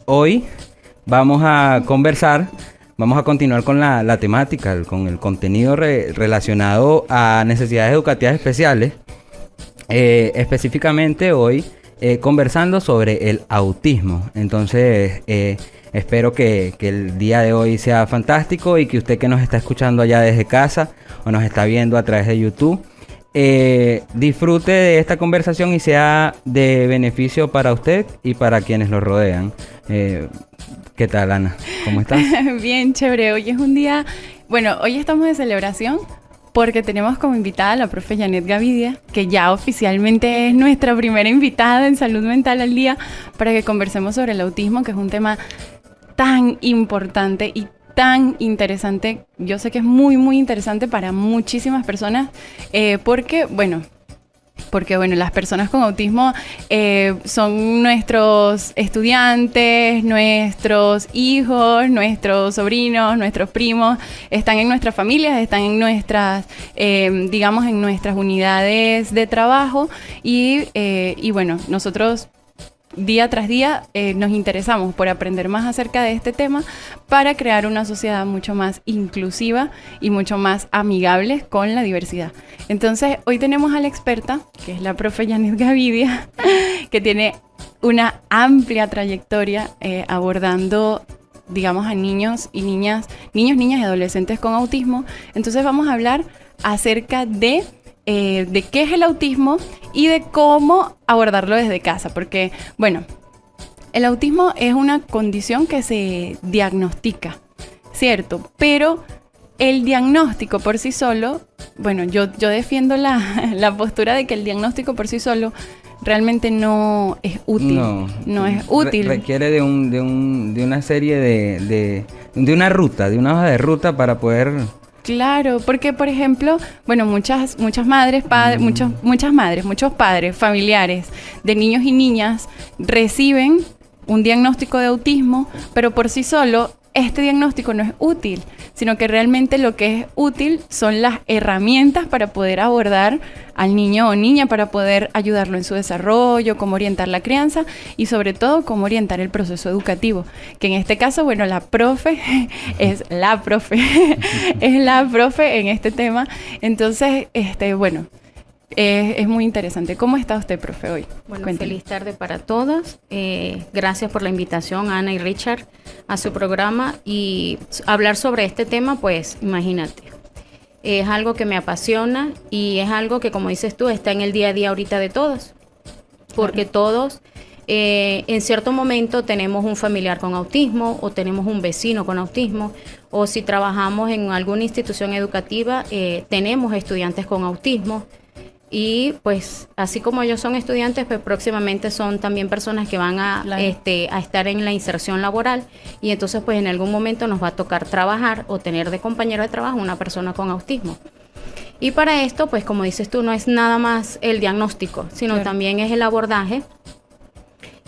hoy vamos a conversar, vamos a continuar con la temática, con el contenido relacionado a necesidades educativas especiales. Específicamente hoy conversando sobre el autismo. Entonces, espero que el día de hoy sea fantástico y que usted que nos está escuchando allá desde casa o nos está viendo a través de YouTube, disfrute de esta conversación y sea de beneficio para usted y para quienes lo rodean. ¿Qué tal, Ana? ¿Cómo estás? Bien, chévere. Hoy es un día... Bueno, hoy estamos de celebración porque tenemos como invitada a la profe Janet Gavidia, que ya oficialmente es nuestra primera invitada en Salud Mental al Día, para que conversemos sobre el autismo, que es un tema tan importante y tan interesante. Yo sé que es muy, muy interesante para muchísimas personas, porque las personas con autismo son nuestros estudiantes, nuestros hijos, nuestros sobrinos, nuestros primos, están en nuestras familias, están en nuestras, en nuestras unidades de trabajo y bueno, nosotros día tras día nos interesamos por aprender más acerca de este tema para crear una sociedad mucho más inclusiva y mucho más amigable con la diversidad. Entonces, hoy tenemos a la experta, que es la profe Janet Gavidia, que tiene una amplia trayectoria abordando, digamos, a niños, niñas y adolescentes con autismo. Entonces, vamos a hablar acerca de qué es el autismo y de cómo abordarlo desde casa, porque, bueno, el autismo es una condición que se diagnostica, ¿cierto? Pero el diagnóstico por sí solo, bueno, yo defiendo la postura de que el diagnóstico por sí solo realmente no es útil. No es útil. Requiere de una serie de una ruta, de una hoja de ruta para poder... Claro, porque por ejemplo, bueno, muchas madres, muchos padres, familiares de niños y niñas reciben un diagnóstico de autismo, pero por sí solo este diagnóstico no es útil, sino que realmente lo que es útil son las herramientas para poder abordar al niño o niña, para poder ayudarlo en su desarrollo, cómo orientar la crianza y sobre todo cómo orientar el proceso educativo. Que en este caso, bueno, la profe es la profe en este tema. Entonces, bueno, es muy interesante. ¿Cómo está usted, profe, hoy? Bueno, Cuénteme. Feliz tarde para todos. Gracias por la invitación, Ana y Richard, a su programa. Y hablar sobre este tema, pues, imagínate, es algo que me apasiona y es algo que, como dices tú, está en el día a día ahorita de todos. Porque todos, en cierto momento, tenemos un familiar con autismo o tenemos un vecino con autismo. O si trabajamos en alguna institución educativa, tenemos estudiantes con autismo. Y pues así como ellos son estudiantes, pues próximamente son también personas que van a estar en la inserción laboral y entonces pues en algún momento nos va a tocar trabajar o tener de compañero de trabajo una persona con autismo. Y para esto, pues como dices tú, no es nada más el diagnóstico, sino también es el abordaje,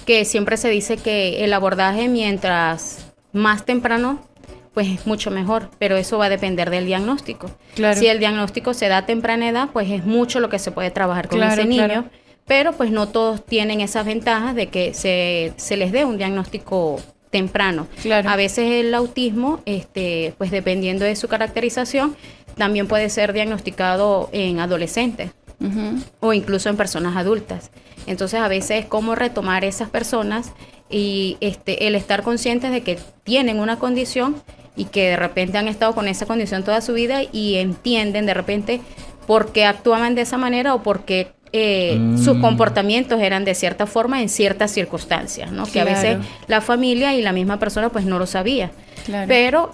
que siempre se dice que el abordaje mientras más temprano, pues es mucho mejor, pero eso va a depender del diagnóstico. Claro. Si el diagnóstico se da a temprana edad, pues es mucho lo que se puede trabajar con ese niño, pero pues no todos tienen esas ventajas de que se les dé un diagnóstico temprano. Claro. A veces el autismo, pues dependiendo de su caracterización, también puede ser diagnosticado en adolescentes o incluso en personas adultas. Entonces a veces es cómo retomar esas personas y el estar conscientes de que tienen una condición y que de repente han estado con esa condición toda su vida y entienden de repente por qué actuaban de esa manera o por qué sus comportamientos eran de cierta forma en ciertas circunstancias, ¿no? Claro. Que a veces la familia y la misma persona pues no lo sabía. Claro. Pero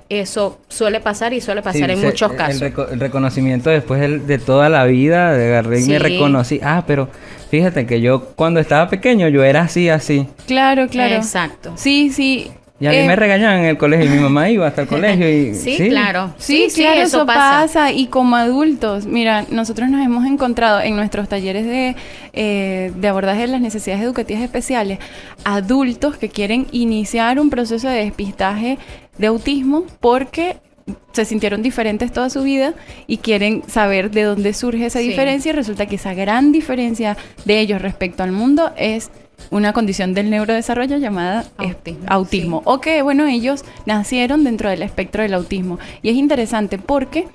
eso suele pasar y suele pasar en muchos casos. El reconocimiento después de toda la vida, de agarré y me reconocí. Pero fíjate que yo cuando estaba pequeño yo era así. Claro. Exacto. Sí. Y a mí me regañaban en el colegio y mi mamá iba hasta el colegio y... Sí, claro. Sí, claro, eso pasa. Y como adultos, mira, nosotros nos hemos encontrado en nuestros talleres de abordaje de las necesidades educativas especiales, adultos que quieren iniciar un proceso de despistaje de autismo porque se sintieron diferentes toda su vida y quieren saber de dónde surge esa diferencia y resulta que esa gran diferencia de ellos respecto al mundo es una condición del neurodesarrollo llamada autismo. O que, bueno, ellos nacieron dentro del espectro del autismo. Y es interesante porque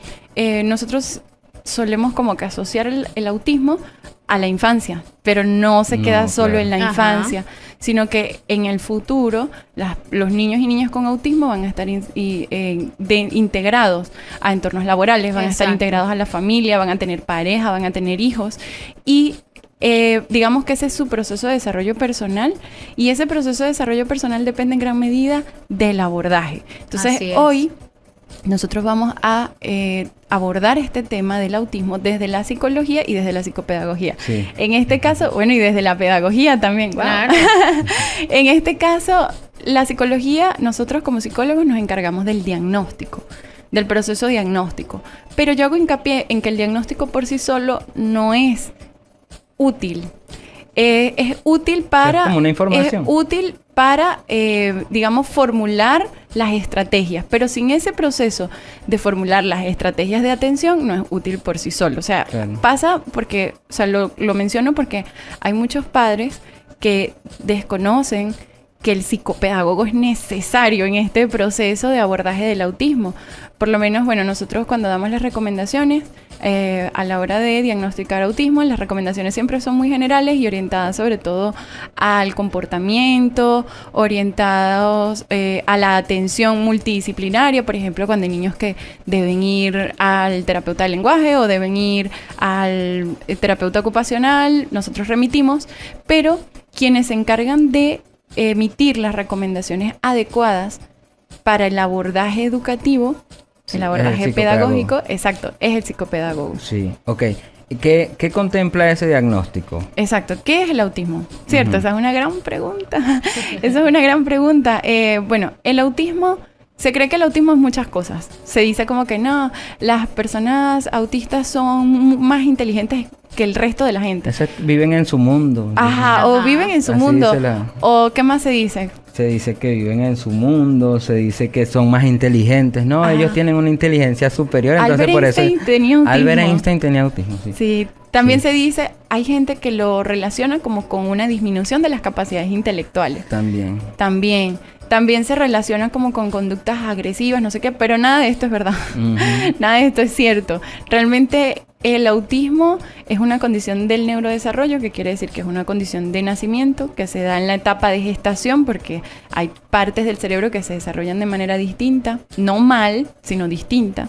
nosotros solemos como que asociar el autismo a la infancia, pero no se queda solo en la infancia, sino que en el futuro los niños y niñas con autismo van a estar integrados a entornos laborales, van a estar integrados a la familia, van a tener pareja, van a tener hijos y digamos que ese es su proceso de desarrollo personal y ese proceso de desarrollo personal depende en gran medida del abordaje. Entonces hoy nosotros vamos a abordar este tema del autismo desde la psicología y desde la psicopedagogía. Sí. En este caso, bueno, y desde la pedagogía también. Claro. En este caso, la psicología, nosotros como psicólogos nos encargamos del diagnóstico, del proceso diagnóstico. Pero yo hago hincapié en que el diagnóstico por sí solo no es útil. Es útil para... Es como una información. Es útil para, digamos, formular las estrategias. Pero sin ese proceso de formular las estrategias de atención, no es útil por sí solo. O sea, pasa porque... O sea, lo menciono porque hay muchos padres que desconocen que el psicopedagogo es necesario en este proceso de abordaje del autismo. Por lo menos, bueno, nosotros cuando damos las recomendaciones a la hora de diagnosticar autismo, las recomendaciones siempre son muy generales y orientadas sobre todo al comportamiento, orientados a la atención multidisciplinaria, por ejemplo, cuando hay niños que deben ir al terapeuta del lenguaje o deben ir al terapeuta ocupacional, nosotros remitimos, pero quienes se encargan de emitir las recomendaciones adecuadas para el abordaje educativo, el abordaje pedagógico, exacto, es el psicopedagogo. Sí, ok. ¿Qué contempla ese diagnóstico? Exacto, ¿qué es el autismo? ¿Cierto? Esa es una gran pregunta. Esa es una gran pregunta. Bueno, el autismo... Se cree que el autismo es muchas cosas. Se dice como que no, las personas autistas son más inteligentes que el resto de la gente. Viven en su mundo. Ajá, o viven en su mundo. ¿O qué más se dice? Se dice que viven en su mundo, se dice que son más inteligentes. No, ellos tienen una inteligencia superior, entonces por eso... Albert Einstein tenía autismo, sí. Sí, también se dice, hay gente que lo relaciona como con una disminución de las capacidades intelectuales. También se relaciona como con conductas agresivas, no sé qué, pero nada de esto es verdad. Nada de esto es cierto. Realmente el autismo es una condición del neurodesarrollo, que quiere decir que es una condición de nacimiento, que se da en la etapa de gestación, porque hay partes del cerebro que se desarrollan de manera distinta, no mal, sino distinta,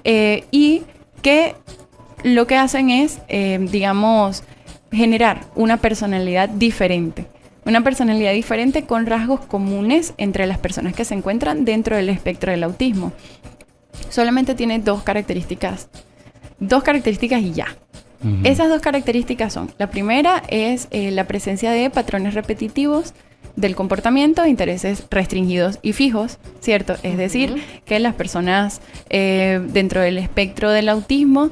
y que lo que hacen es, digamos, generar una personalidad diferente. Una personalidad diferente con rasgos comunes entre las personas que se encuentran dentro del espectro del autismo. Solamente tiene dos características y ya. Esas dos características son, la primera es la presencia de patrones repetitivos del comportamiento de intereses restringidos y fijos, ¿cierto? Es decir, que las personas dentro del espectro del autismo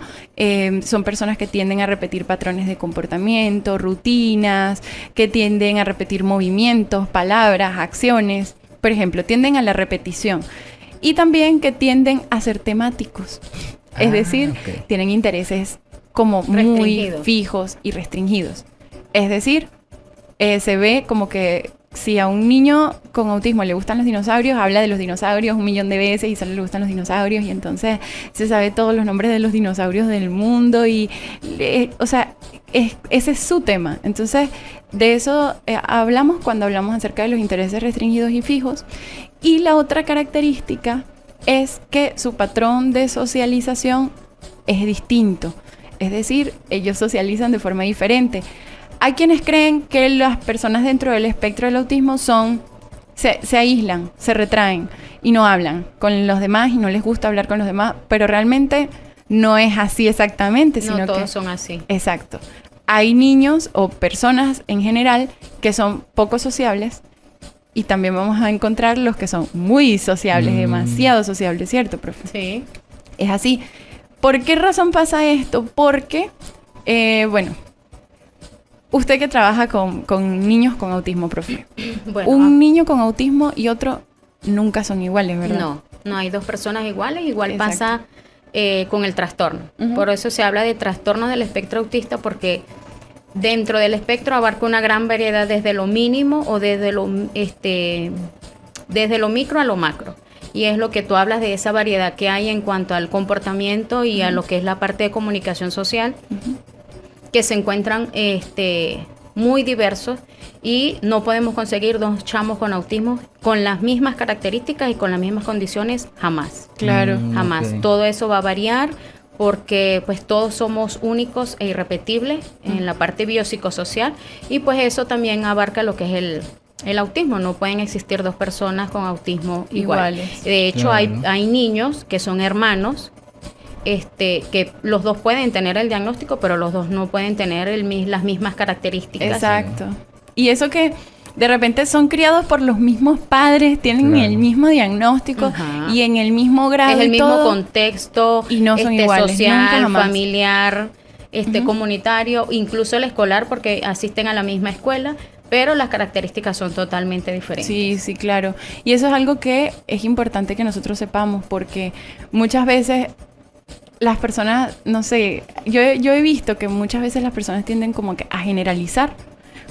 son personas que tienden a repetir patrones de comportamiento, rutinas, que tienden a repetir movimientos, palabras, acciones, por ejemplo, tienden a la repetición y también que tienden a ser temáticos, es decir, tienen intereses como muy fijos y restringidos, es decir, se ve como que si a un niño con autismo le gustan los dinosaurios, habla de los dinosaurios 1.000.000 de veces y solo le gustan los dinosaurios y entonces se sabe todos los nombres de los dinosaurios del mundo y, o sea, ese es su tema. Entonces, de eso hablamos cuando hablamos acerca de los intereses restringidos y fijos. Y la otra característica es que su patrón de socialización es distinto. Es decir, ellos socializan de forma diferente. Hay quienes creen que las personas dentro del espectro del autismo se aíslan, se retraen y no hablan con los demás y no les gusta hablar con los demás, pero realmente no es así exactamente, sino no todos que son así. Exacto. Hay niños o personas en general que son poco sociables y también vamos a encontrar los que son muy sociables, demasiado sociables, ¿cierto, profe? Sí. Es así. ¿Por qué razón pasa esto? Porque, bueno... Usted que trabaja con niños con autismo, profe. Bueno, un niño con autismo y otro nunca son iguales, ¿verdad? No hay dos personas iguales. Igual pasa con el trastorno. Por eso se habla de trastorno del espectro autista, porque dentro del espectro abarca una gran variedad desde lo mínimo o desde lo micro a lo macro. Y es lo que tú hablas de esa variedad que hay en cuanto al comportamiento y a lo que es la parte de comunicación social, que se encuentran muy diversos, y no podemos conseguir dos chamos con autismo con las mismas características y con las mismas condiciones jamás. Claro. Jamás. Ok. Todo eso va a variar porque pues todos somos únicos e irrepetibles en la parte biopsicosocial, y pues eso también abarca lo que es el autismo. No pueden existir dos personas con autismo iguales. Iguales. De hecho, Claro. hay niños que son hermanos, que los dos pueden tener el diagnóstico, pero los dos no pueden tener las mismas características. Exacto. Y eso que de repente son criados por los mismos padres, tienen Claro. el mismo diagnóstico Ajá. y en el mismo grado Es el y mismo todo, contexto, y no son iguales, nunca social, jamás. familiar, comunitario, incluso el escolar, porque asisten a la misma escuela, pero las características son totalmente diferentes. Sí, sí, claro. Y eso es algo que es importante que nosotros sepamos, porque muchas veces las personas, no sé, yo he visto que muchas veces las personas tienden como que a generalizar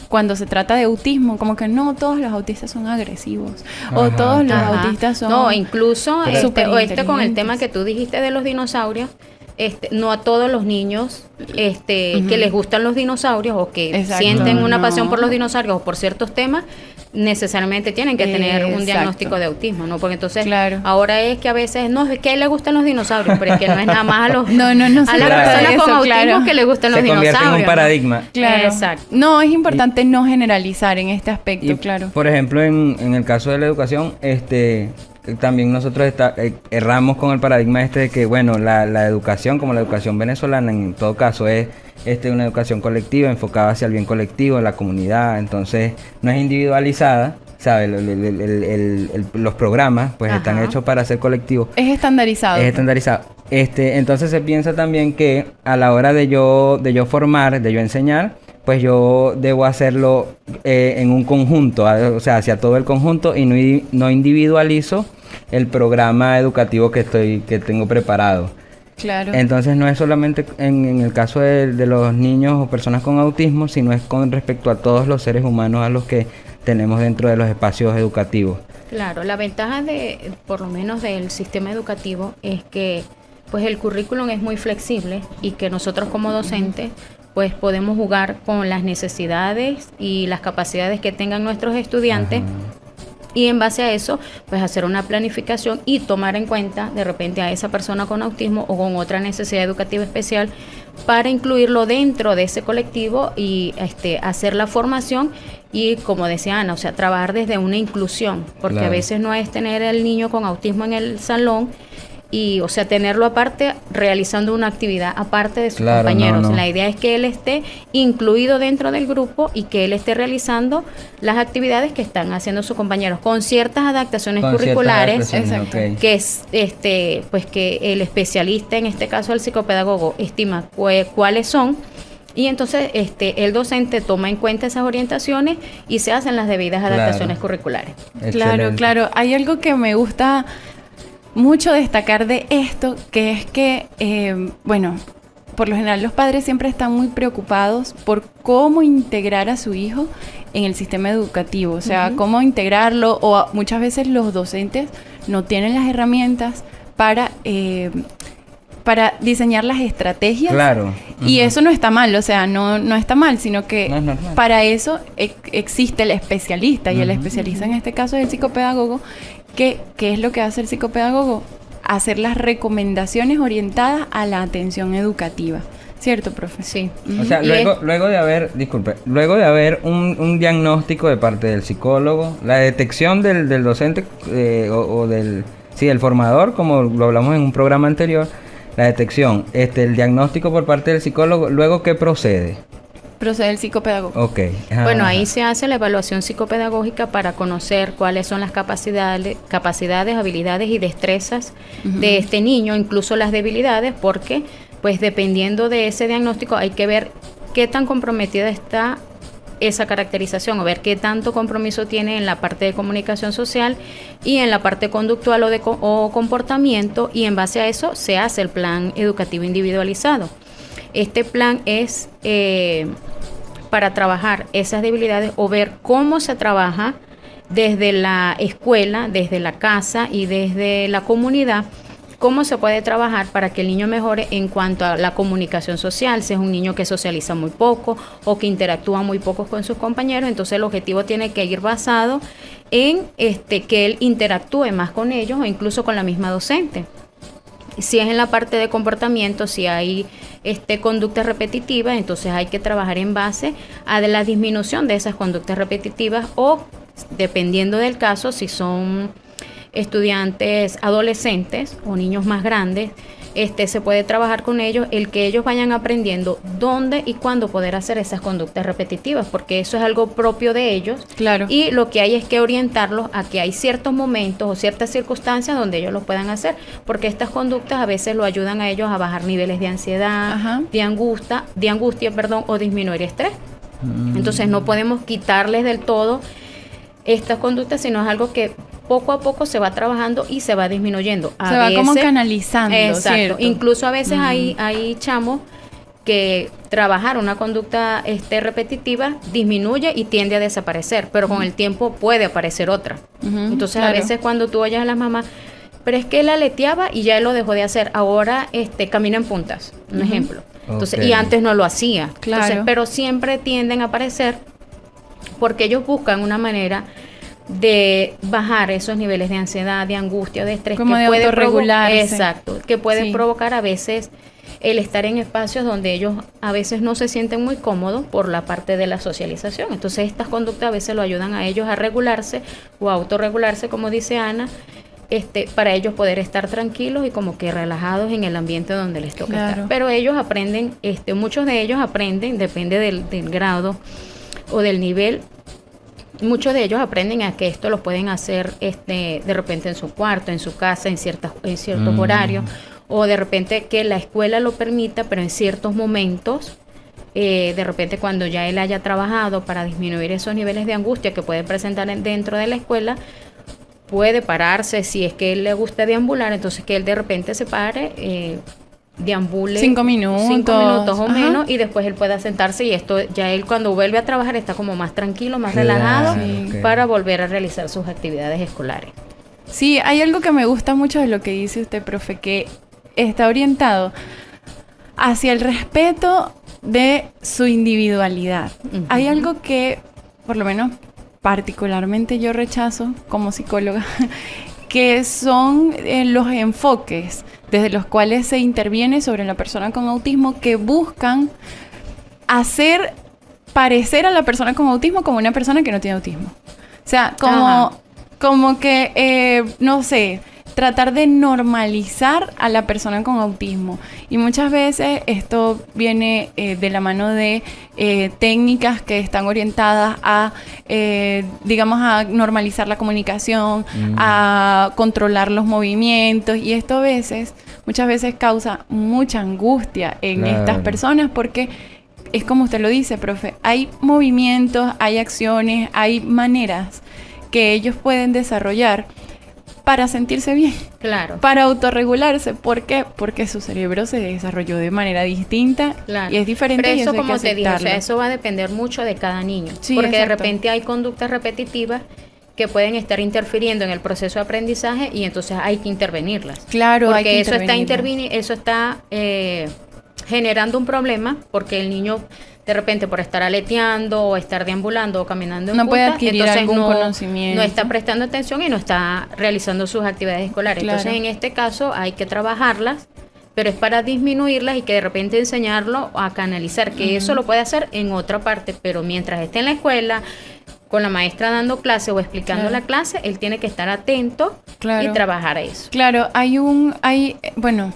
cuando se trata de autismo, como que no todos los autistas son agresivos, o Ajá, todos los Ajá. autistas son... No, incluso súper con el inteligentes. tema que tú dijiste de los dinosaurios, no a todos los niños que les gustan los dinosaurios o que Exacto. sienten una No. pasión por los dinosaurios o por ciertos temas, necesariamente tienen que tener un Exacto. diagnóstico de autismo, ¿no? Porque entonces Claro. ahora es que a veces no es que a él le gustan los dinosaurios, pero es que no es nada más a los No se a las trata de personas eso, con autismo claro. que les gustan los Se dinosaurios. convierte en un ¿no? paradigma. Claro. Exacto. No, es importante no generalizar en este aspecto, Y, claro. por ejemplo, en el caso de la educación, también nosotros erramos con el paradigma de que, bueno, la educación, como la educación venezolana, en todo caso es una educación colectiva, enfocada hacia el bien colectivo, la comunidad, entonces no es individualizada, ¿sabes? Los programas, pues, Ajá. están hechos para ser colectivos. Es estandarizado. Es estandarizado. Entonces se piensa también que a la hora de yo formar, de yo enseñar, pues yo debo hacerlo en un conjunto, o sea, hacia todo el conjunto, y no individualizo el programa educativo que tengo preparado. Claro. Entonces no es solamente en el caso de los niños o personas con autismo, sino es con respecto a todos los seres humanos a los que tenemos dentro de los espacios educativos. Claro, la ventaja por lo menos del sistema educativo es que pues el currículum es muy flexible y que nosotros como docentes pues podemos jugar con las necesidades y las capacidades que tengan nuestros estudiantes. Ajá. Y en base a eso, pues hacer una planificación y tomar en cuenta de repente a esa persona con autismo o con otra necesidad educativa especial para incluirlo dentro de ese colectivo y hacer la formación y, como decía Ana, o sea, trabajar desde una inclusión, porque Claro. a veces no es tener al niño con autismo en el salón y, o sea, tenerlo aparte, realizando una actividad aparte de sus Claro, compañeros. no. La idea es que él esté incluido dentro del grupo y que él esté realizando las actividades que están haciendo sus compañeros, con ciertas adaptaciones Con ciertas curriculares, adaptaciones, exacto. ok. que es pues que el especialista, en este caso el psicopedagogo, estima cuáles son. Y entonces el docente toma en cuenta esas orientaciones y se hacen las debidas Claro. adaptaciones curriculares. Claro, Excelente. claro. Hay algo que me gusta mucho destacar de esto, que es que, bueno, por lo general los padres siempre están muy preocupados por cómo integrar a su hijo en el sistema educativo, o sea, Ujú. cómo integrarlo, o muchas veces los docentes no tienen las herramientas para diseñar las estrategias. Claro. Y Ujú. eso no está mal, o sea, no está mal, sino que No es normal. para eso existe el especialista, y el Ujú. especialista en este caso es el psicopedagogo. ¿Qué es lo que hace el psicopedagogo? Hacer las recomendaciones orientadas a la atención educativa. ¿Cierto, profe? Sí. O sea, Y luego de haber un diagnóstico de parte del psicólogo, la detección del docente del formador, como lo hablamos en un programa anterior, la detección, el diagnóstico por parte del psicólogo, luego ¿qué procede? Procede el psicopedagogo. Ok. Bueno, Ajá. ahí se hace la evaluación psicopedagógica para conocer cuáles son las capacidades, habilidades y destrezas de este niño, incluso las debilidades, porque pues dependiendo de ese diagnóstico hay que ver qué tan comprometida está esa caracterización, o ver qué tanto compromiso tiene en la parte de comunicación social y en la parte conductual o comportamiento, y en base a eso se hace el plan educativo individualizado. Este plan es para trabajar esas debilidades o ver cómo se trabaja desde la escuela, desde la casa y desde la comunidad, cómo se puede trabajar para que el niño mejore en cuanto a la comunicación social. Si es un niño que socializa muy poco o que interactúa muy poco con sus compañeros, entonces el objetivo tiene que ir basado en que él interactúe más con ellos o incluso con la misma docente. Si es en la parte de comportamiento, si hay conductas repetitivas, entonces hay que trabajar en base a la disminución de esas conductas repetitivas o, dependiendo del caso, si son estudiantes adolescentes o niños más grandes, se puede trabajar con ellos, el que ellos vayan aprendiendo dónde y cuándo poder hacer esas conductas repetitivas, porque eso es algo propio de ellos. Claro. Y lo que hay es que orientarlos a que hay ciertos momentos o ciertas circunstancias donde ellos lo puedan hacer, porque estas conductas a veces lo ayudan a ellos a bajar niveles de ansiedad, Ajá. de angustia, o disminuir estrés. Entonces no podemos quitarles del todo estas conductas, sino es algo que poco a poco se va trabajando y se va disminuyendo. Se va como canalizando, exacto. ¿cierto? Incluso a veces hay chamos que trabajar una conducta repetitiva disminuye y tiende a desaparecer, pero con el tiempo puede aparecer otra. Entonces claro. A veces cuando tú oyes a las mamás, pero es que él aleteaba y ya él lo dejó de hacer, ahora camina en puntas, un ejemplo. Entonces, y antes no lo hacía. Claro. Entonces, pero siempre tienden a aparecer porque ellos buscan una manera de bajar esos niveles de ansiedad, de angustia, de estrés, como que de puede autorregularse. exacto, que puede Sí. provocar a veces el estar en espacios donde ellos a veces no se sienten muy cómodos por la parte de la socialización. Entonces estas conductas a veces lo ayudan a ellos a regularse o a autorregularse, como dice Ana, para ellos poder estar tranquilos y como que relajados en el ambiente donde les toca Claro. estar. Pero ellos aprenden, muchos de ellos aprenden, depende del grado o del nivel. Muchos de ellos aprenden a que esto lo pueden hacer de repente en su cuarto, en su casa, en ciertos horarios, o de repente que la escuela lo permita, pero en ciertos momentos, de repente cuando ya él haya trabajado para disminuir esos niveles de angustia que puede presentar dentro de la escuela, puede pararse. Si es que él le gusta deambular, entonces que él de repente se pare, deambule 5 minutos o Ajá. menos, y después él pueda sentarse, y esto ya él cuando vuelve a trabajar está como más tranquilo, más relajado, Sí. para volver a realizar sus actividades escolares. Sí, hay algo que me gusta mucho de lo que dice usted, profe, que está orientado hacia el respeto de su individualidad. Hay algo que, por lo menos particularmente yo rechazo como psicóloga, que son los enfoques desde los cuales se interviene sobre la persona con autismo, que buscan hacer parecer a la persona con autismo como una persona que no tiene autismo. O sea, como que, no sé, tratar de normalizar a la persona con autismo. Y muchas veces esto viene de la mano de técnicas que están orientadas a, digamos, a normalizar la comunicación, a controlar los movimientos. Y esto muchas veces causa mucha angustia en estas personas, porque es como usted lo dice, profe, hay movimientos, hay acciones, hay maneras que ellos pueden desarrollar para sentirse bien, Claro. para autorregularse. ¿Por qué? Porque su cerebro se desarrolló de manera distinta, Claro. y es diferente. Pero y eso, hay que como te dije, o sea, aceptarlo. eso va a depender mucho de cada niño. Sí, porque de exacto. repente hay conductas repetitivas que pueden estar interfiriendo en el proceso de aprendizaje, y entonces hay que intervenirlas. Claro, hay porque que eso está generando un problema, porque el niño de repente por estar aleteando o estar deambulando o caminando en No puede puntas, adquirir entonces algún conocimiento. no está prestando atención y no está realizando sus actividades escolares. Claro. Entonces en este caso hay que trabajarlas, pero es para disminuirlas y que de repente enseñarlo a canalizar, que eso lo puede hacer en otra parte, pero mientras esté en la escuela con la maestra dando clase o explicando Claro. la clase, él tiene que estar atento Claro. y trabajar eso. Claro, bueno,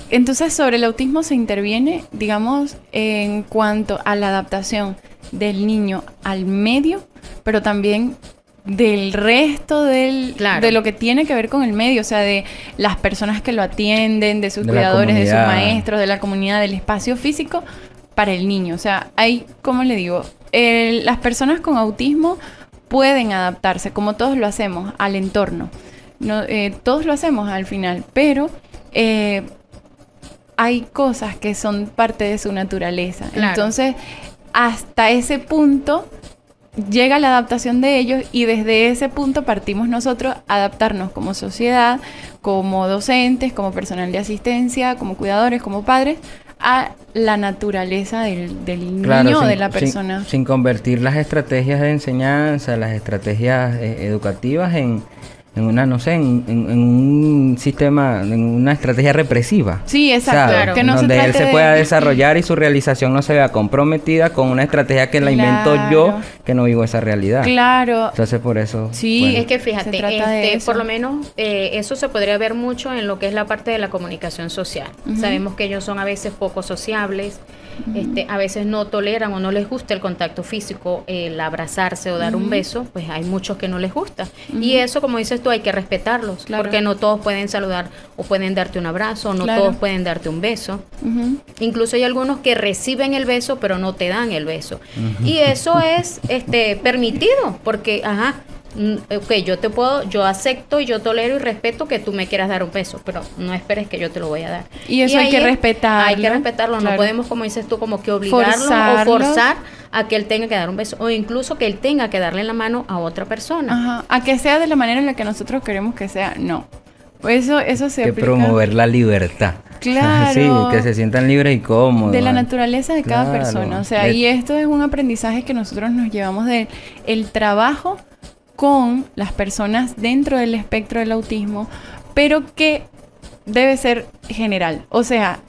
entonces sobre el autismo se interviene, digamos, en cuanto a la adaptación del niño al medio, pero también del resto Claro. de lo que tiene que ver con el medio, o sea, de las personas que lo atienden, de sus De la cuidadores, de sus comunidad. maestros, de la comunidad, del espacio físico para el niño. O sea, hay, ¿cómo le digo? Las personas con autismo pueden adaptarse, como todos lo hacemos, al entorno. No, todos lo hacemos al final, pero hay cosas que son parte de su naturaleza. Claro. Entonces, hasta ese punto llega la adaptación de ellos y desde ese punto partimos nosotros a adaptarnos como sociedad, como docentes, como personal de asistencia, como cuidadores, como padres, a la naturaleza del niño o de la persona. Sin convertir las estrategias de enseñanza, las estrategias educativas en una, no sé, en un sistema, en una estrategia represiva. Sí, exacto. ¿Sabes? Claro. Que no donde él se de... pueda desarrollar y su realización no se vea comprometida con una estrategia que la invento yo, que no vivo esa realidad. Claro. Entonces, por eso... Sí, bueno. es que fíjate, por lo menos eso se podría ver mucho en lo que es la parte de la comunicación social. Sabemos que ellos son a veces poco sociables, a veces no toleran o no les gusta el contacto físico, el abrazarse o dar un beso, pues hay muchos que no les gusta. Y eso, como dices tú, hay que respetarlos, porque no todos pueden saludar o pueden darte un abrazo, no todos pueden darte un beso. Incluso hay algunos que reciben el beso, pero no te dan el beso. Y eso es permitido, porque, ok, yo acepto y yo tolero y respeto que tú me quieras dar un beso, pero no esperes que yo te lo voy a dar. Y eso hay que respetarlo. Hay que respetarlo, no podemos, como dices tú, como que obligarlo o forzar a que él tenga que dar un beso, o incluso que él tenga que darle la mano a otra persona. A que sea de la manera en la que nosotros queremos que sea, no. Eso se que aplica. Promover la libertad. Claro. Sí, que se sientan libres y cómodos. De la naturaleza de cada persona. O sea, y esto es un aprendizaje que nosotros nos llevamos de el trabajo con las personas dentro del espectro del autismo, pero que debe ser general. O sea,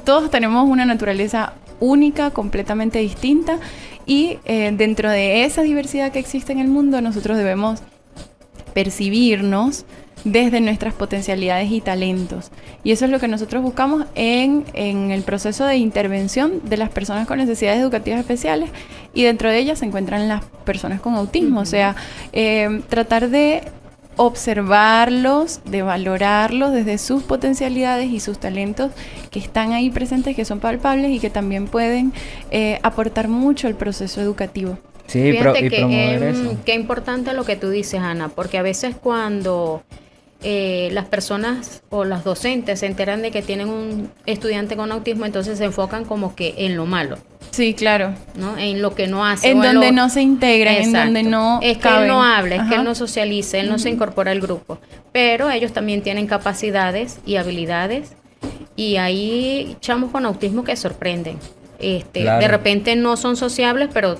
todos tenemos una naturaleza única, completamente distinta, y dentro de esa diversidad que existe en el mundo, nosotros debemos percibirnos desde nuestras potencialidades y talentos. Y eso es lo que nosotros buscamos en el proceso de intervención de las personas con necesidades educativas especiales, y dentro de ellas se encuentran las personas con autismo. O sea, tratar de observarlos, de valorarlos desde sus potencialidades y sus talentos que están ahí presentes, que son palpables y que también pueden aportar mucho al proceso educativo. Sí, fíjate que promover eso. Qué importante lo que tú dices, Ana, porque a veces cuando las personas o las docentes se enteran de que tienen un estudiante con autismo, entonces se enfocan como que en lo malo. Sí, claro. ¿No? En lo que no hace. En donde no se integran, en donde no es que caben. él no habla, es que él no socializa, él no se incorpora al grupo. Pero ellos también tienen capacidades y habilidades, y hay chamos con autismo que sorprenden. Claro. De repente no son sociables, pero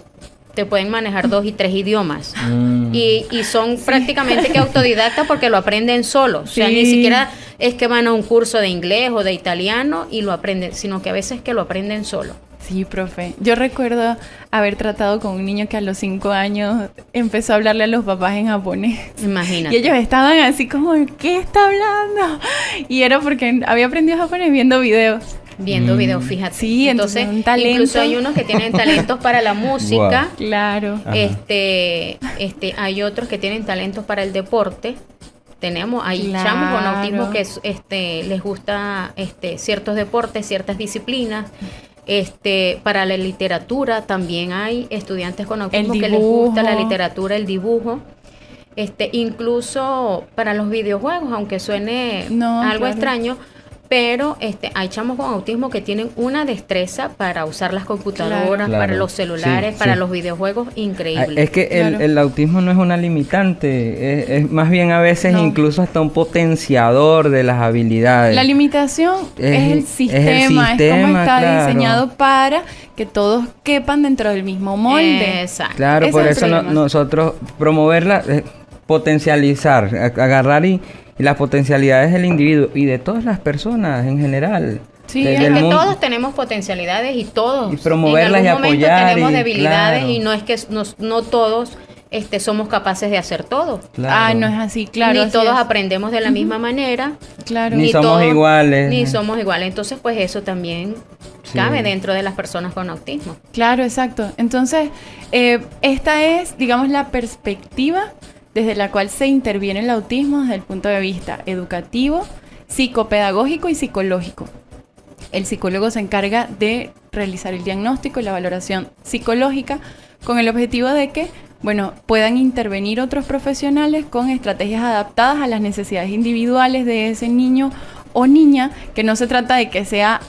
te pueden manejar 2 y 3 idiomas. Y son prácticamente que autodidactas porque lo aprenden solos. O sea, ni siquiera es que van a un curso de inglés o de italiano y lo aprenden, sino que a veces que lo aprenden solo. Sí, profe. Yo recuerdo haber tratado con un niño que a los 5 años empezó a hablarle a los papás en japonés. Imagínate. Y ellos estaban así como, ¿qué está hablando? Y era porque había aprendido japonés viendo videos. Viendo videos, fíjate. Sí, entonces un talento. Incluso hay unos que tienen talentos para la música. Wow. Claro. Hay otros que tienen talentos para el deporte. Hay chamos con autismo que les gusta ciertos deportes, ciertas disciplinas. Para la literatura también hay estudiantes con autismo que les gusta la literatura, el dibujo. Incluso para los videojuegos, aunque suene algo extraño, pero hay chamos con autismo que tienen una destreza para usar las computadoras, para los celulares, para los videojuegos, increíble. Es que el autismo no es una limitante, es más bien a veces incluso hasta un potenciador de las habilidades. La limitación es el sistema, es como está diseñado para que todos quepan dentro del mismo molde. Exacto. Claro, por eso nosotros promoverla, potencializar, agarrar y las potencialidades del individuo y de todas las personas en general. Sí, es que todos tenemos potencialidades y todos y promoverlas en algún y apoyar tenemos debilidades, y no es que no todos somos capaces de hacer todo. Claro. No es así, claro. Ni todos aprendemos de la misma manera. Claro. Ni somos iguales. Ni somos iguales. Entonces, pues eso también cabe dentro de las personas con autismo. Claro, exacto. Entonces, esta es, digamos, la perspectiva desde la cual se interviene el autismo desde el punto de vista educativo, psicopedagógico y psicológico. El psicólogo se encarga de realizar el diagnóstico y la valoración psicológica con el objetivo de que, puedan intervenir otros profesionales con estrategias adaptadas a las necesidades individuales de ese niño o niña, que no se trata de que sea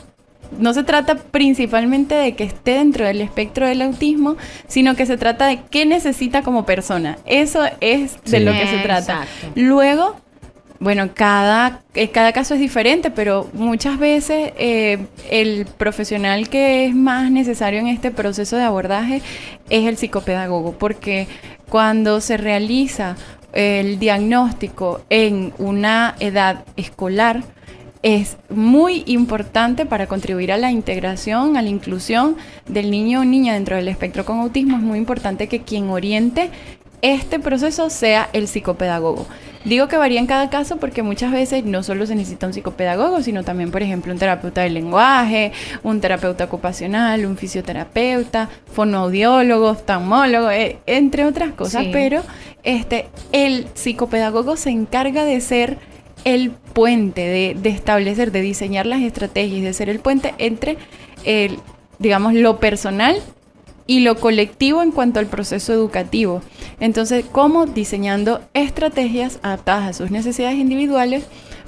no se trata principalmente de que esté dentro del espectro del autismo, sino que se trata de qué necesita como persona. Eso es de lo que se trata. Exacto. Luego, bueno, cada caso es diferente, pero muchas veces el profesional que es más necesario en este proceso de abordaje es el psicopedagogo, porque cuando se realiza el diagnóstico en una edad escolar, es muy importante para contribuir a la integración, a la inclusión del niño o niña dentro del espectro con autismo. Es muy importante que quien oriente este proceso sea el psicopedagogo. Digo que varía en cada caso porque muchas veces no solo se necesita un psicopedagogo, sino también, por ejemplo, un terapeuta del lenguaje, un terapeuta ocupacional, un fisioterapeuta, fonoaudiólogo, oftalmólogo, entre otras cosas. Sí. Pero el psicopedagogo se encarga de ser el puente, de establecer, de diseñar las estrategias, de ser el puente entre, digamos, lo personal y lo colectivo en cuanto al proceso educativo. Entonces, ¿cómo? Diseñando estrategias adaptadas a sus necesidades individuales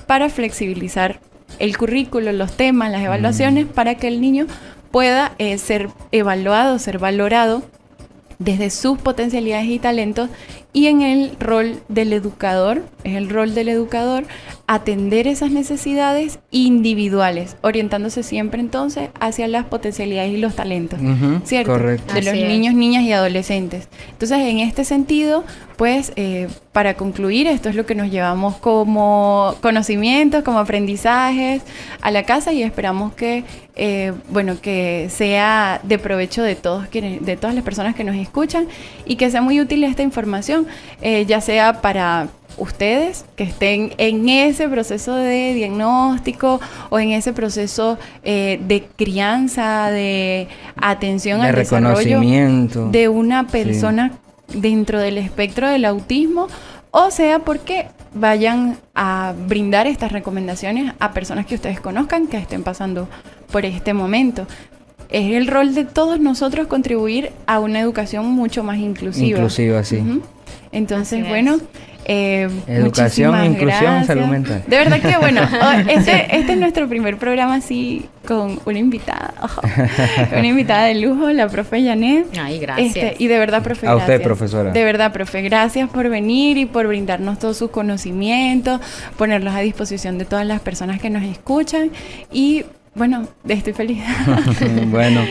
para flexibilizar el currículo, los temas, las evaluaciones, para que el niño pueda ser evaluado, ser valorado desde sus potencialidades y talentos, y en el rol del educador, es el rol del educador atender esas necesidades individuales, orientándose siempre entonces hacia las potencialidades y los talentos, ¿cierto? Correcto. De los Así es. niños, niñas y adolescentes. Entonces, en este sentido, pues, para concluir, esto es lo que nos llevamos como conocimientos, como aprendizajes a la casa, y esperamos que, bueno, que sea de provecho de todos de todas las personas que nos escuchan, y que sea muy útil esta información, ya sea para ustedes que estén en ese proceso de diagnóstico o en ese proceso de crianza, de atención De al desarrollo reconocimiento de una persona dentro del espectro del autismo, o sea porque vayan a brindar estas recomendaciones a personas que ustedes conozcan que estén pasando por este momento. Es el rol de todos nosotros contribuir a una educación mucho más inclusiva. Inclusiva, sí. Entonces, Así es. bueno, Educación, muchísimas inclusión, gracias. salud mental. De verdad que, bueno, este es nuestro primer programa así con una invitada. Una invitada de lujo, la profe Janet. Ay, gracias. Y de verdad, profe, A usted, gracias. profesora. De verdad, profe, gracias por venir y por brindarnos todos sus conocimientos, ponerlos a disposición de todas las personas que nos escuchan. Y bueno, estoy feliz. Bueno,